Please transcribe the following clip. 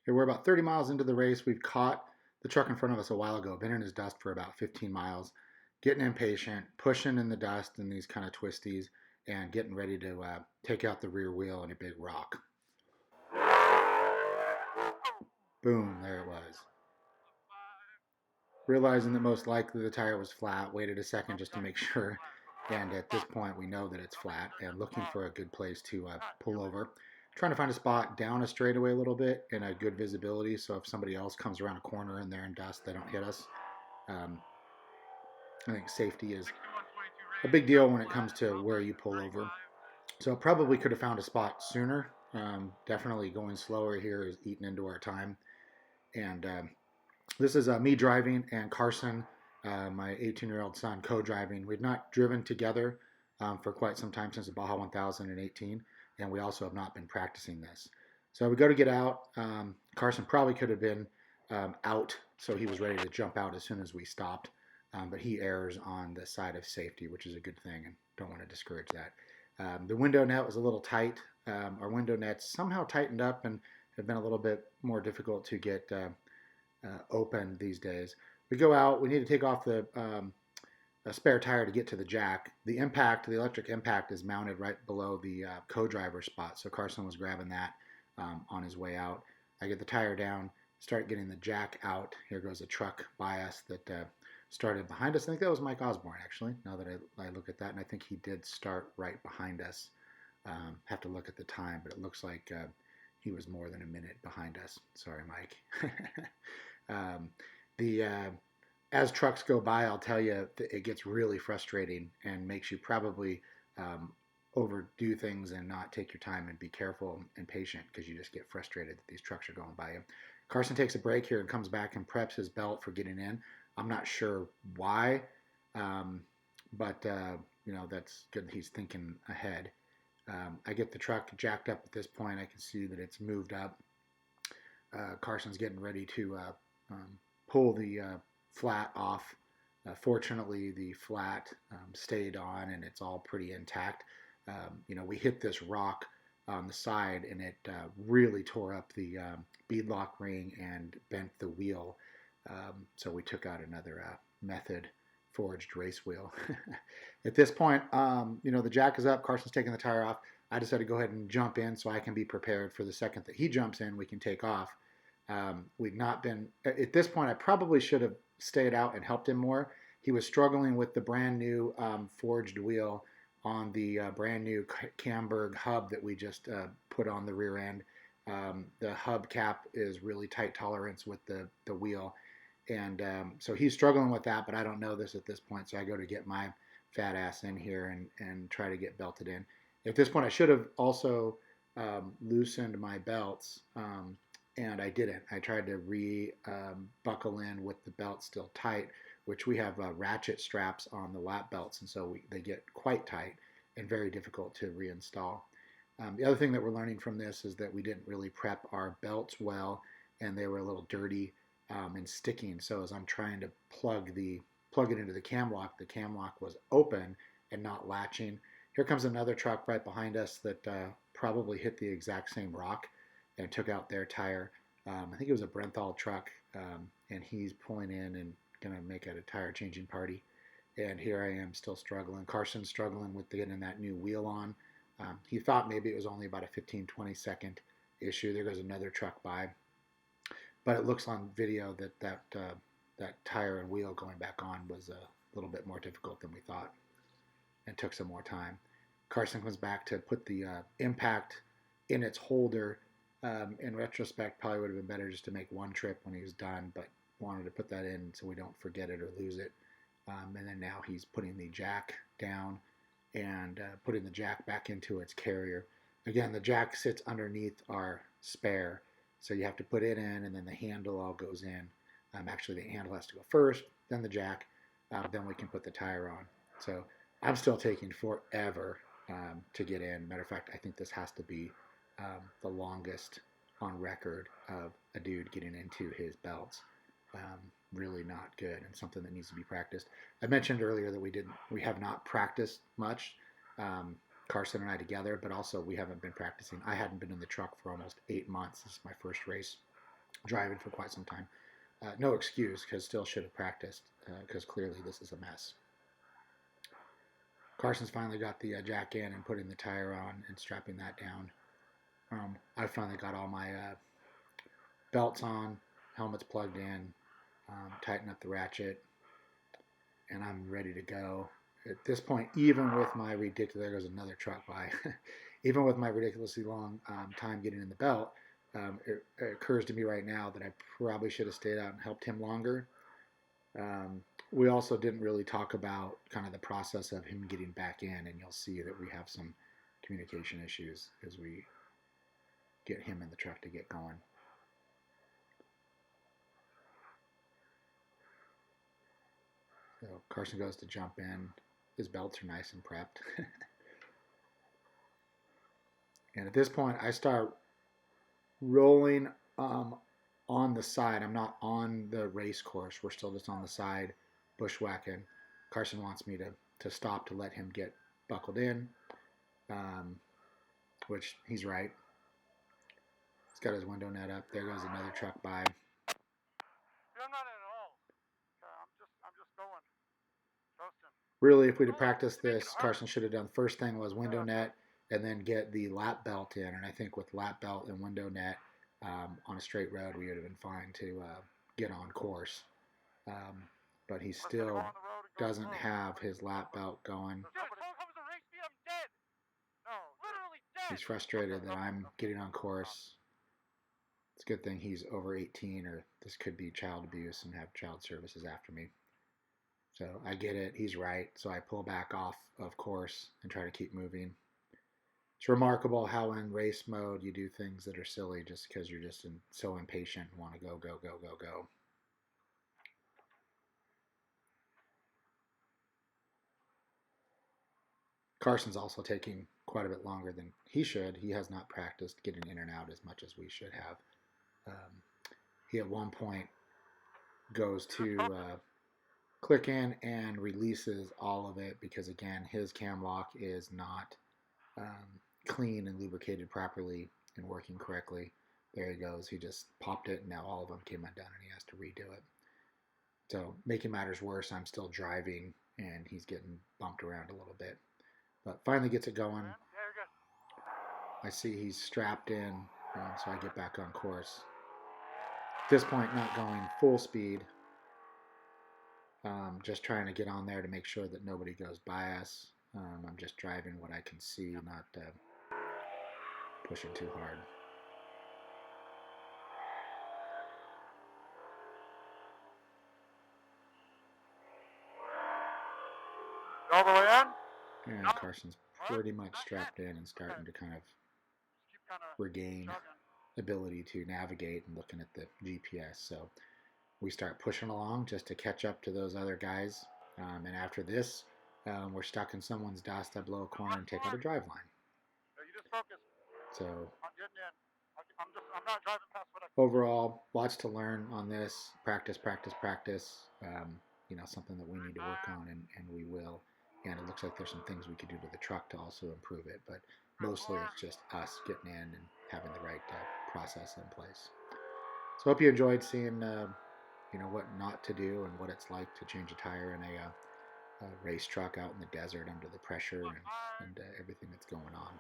Okay, we're about 30 miles into the race. We've caught the truck in front of us a while ago, been in his dust for about 15 miles, getting impatient, pushing in the dust in these kind of twisties, and getting ready to take out the rear wheel in a big rock. Boom, there it was. Realizing that most likely the tire was flat, waited a second just to make sure. And at this point, we know that it's flat and looking for a good place to pull over. Trying to find a spot down a straightaway a little bit and a good visibility so if somebody else comes around a corner and they're in dust, they don't hit us. Um, I think safety is a big deal when it comes to where you pull over. So probably could have found a spot sooner. Definitely going slower here is eating into our time. And this is me driving and Carson, my 18-year-old son, co-driving. We've not driven together for quite some time since the Baja 1018, and we also have not been practicing this. So we go to get out. Carson probably could have been out, so he was ready to jump out as soon as we stopped. But he errs on the side of safety, which is a good thing, and don't want to discourage that. The window net was a little tight. Our window nets somehow tightened up and have been a little bit more difficult to get open these days. We go out. We need to take off the a spare tire to get to the jack. The impact, the electric impact, is mounted right below the co-driver spot. So Carson was grabbing that on his way out. I get the tire down, start getting the jack out. Here goes a truck by us that started behind us. I think that was Mike Osborn, actually, now that I look at that. And I think he did start right behind us. Have to look at the time, but it looks like he was more than a minute behind us. Sorry, Mike. The as trucks go by, I'll tell you, it gets really frustrating and makes you probably overdo things and not take your time and be careful and patient because you just get frustrated that these trucks are going by you. Carson takes a break here and comes back and preps his belt for getting in. I'm not sure why, but that's good. He's thinking ahead. I get the truck jacked up at this point. I can see that it's moved up. Carson's getting ready to pull the flat off. Fortunately, the flat stayed on and it's all pretty intact. We hit this rock on the side and it really tore up the beadlock ring and bent the wheel. So we took out another method forged race wheel. At this point, the jack is up. Carson's taking the tire off. I decided to go ahead and jump in so I can be prepared for the second that he jumps in, we can take off. We've not been, at this point, I probably should have stayed out and helped him more. He was struggling with the brand new forged wheel on the brand new Camberg hub that we just put on the rear end. The hub cap is really tight tolerance with the wheel. And so he's struggling with that, but I don't know this at this point. So I go to get my fat ass in here and try to get belted in. At this point, I should have also loosened my belts, and I didn't. I tried to buckle in with the belt still tight, which we have ratchet straps on the lap belts, and so they get quite tight and very difficult to reinstall. The other thing that we're learning from this is that we didn't really prep our belts well, and they were a little dirty and sticking. So as I'm trying to plug it into the cam lock was open and not latching. Here comes another truck right behind us that probably hit the exact same rock and took out their tire. I think it was a Brenthal truck, and he's pulling in and going to make it a tire changing party. And here I am still struggling. Carson's struggling with getting that new wheel on. He thought maybe it was only about a 15-20 second issue. There goes another truck by. But it looks on video that tire and wheel going back on was a little bit more difficult than we thought and took some more time. Carson comes back to put the impact in its holder. In retrospect, probably would have been better just to make one trip when he was done, but wanted to put that in so we don't forget it or lose it. And then now he's putting the jack down and putting the jack back into its carrier. Again, the jack sits underneath our spare, so you have to put it in and then the handle all goes in. Actually, the handle has to go first, then the jack, then we can put the tire on. So I'm still taking forever to get in. Matter of fact, I think this has to be the longest on record of a dude getting into his belts. Really not good and something that needs to be practiced. I mentioned earlier that we have not practiced much, Carson and I together, but also we haven't been practicing. I hadn't been in the truck for almost 8 months. This is my first race driving for quite some time. No excuse, because still should have practiced, because clearly this is a mess. Carson's finally got the jack in and putting the tire on and strapping that down. I finally got all my belts on, helmets plugged in, tighten up the ratchet, and I'm ready to go. At this point, even with my there goes another truck by, even with my ridiculously long time getting in the belt, it occurs to me right now that I probably should have stayed out and helped him longer. We also didn't really talk about kind of the process of him getting back in, and you'll see that we have some communication issues as we get him in the truck to get going. So Carson goes to jump in. His belts are nice and prepped. And at this point, I start rolling on the side. I'm not on the race course. We're still just on the side, bushwhacking. Carson wants me to stop to let him get buckled in, which he's right. He's got his window net up. There goes another truck by. I'm not in at all. I'm just going. Trusting. Really, if we'd have practiced this, Carson should have done the first thing was window net and then get the lap belt in. And I think with lap belt and window net on a straight road, we would have been fine to get on course. But he still doesn't have his lap belt going. He's frustrated that I'm getting on course. It's a good thing he's over 18, or this could be child abuse and have child services after me. So I get it. He's right. So I pull back off of course and try to keep moving. It's remarkable how in race mode you do things that are silly just because you're just so impatient and want to go, go, go, go, go. Carson's also taking quite a bit longer than he should. He has not practiced getting in and out as much as we should have. He at one point goes to click in and releases all of it because, again, his cam lock is not clean and lubricated properly and working correctly. There he goes. He just popped it, and now all of them came undone, and he has to redo it. So, making matters worse, I'm still driving, and he's getting bumped around a little bit. But finally gets it going. I see he's strapped in, so I get back on course. At this point, not going full speed, just trying to get on there to make sure that nobody goes by us. I'm just driving what I can see, not pushing too hard. All the way in? And Carson's pretty much strapped in and starting to kind of regain ability to navigate and looking at the GPS. So we start pushing along just to catch up to those other guys. And after this, we're stuck in someone's dust. I blow a corner and take out a drive line. So overall, lots to learn on this. Practice, practice, practice. Something that we need to work on, and we will. And it looks like there's some things we could do to the truck to also improve it. But mostly it's just us getting in and having the right process in place. So I hope you enjoyed seeing what not to do and what it's like to change a tire in a race truck out in the desert under the pressure and everything that's going on.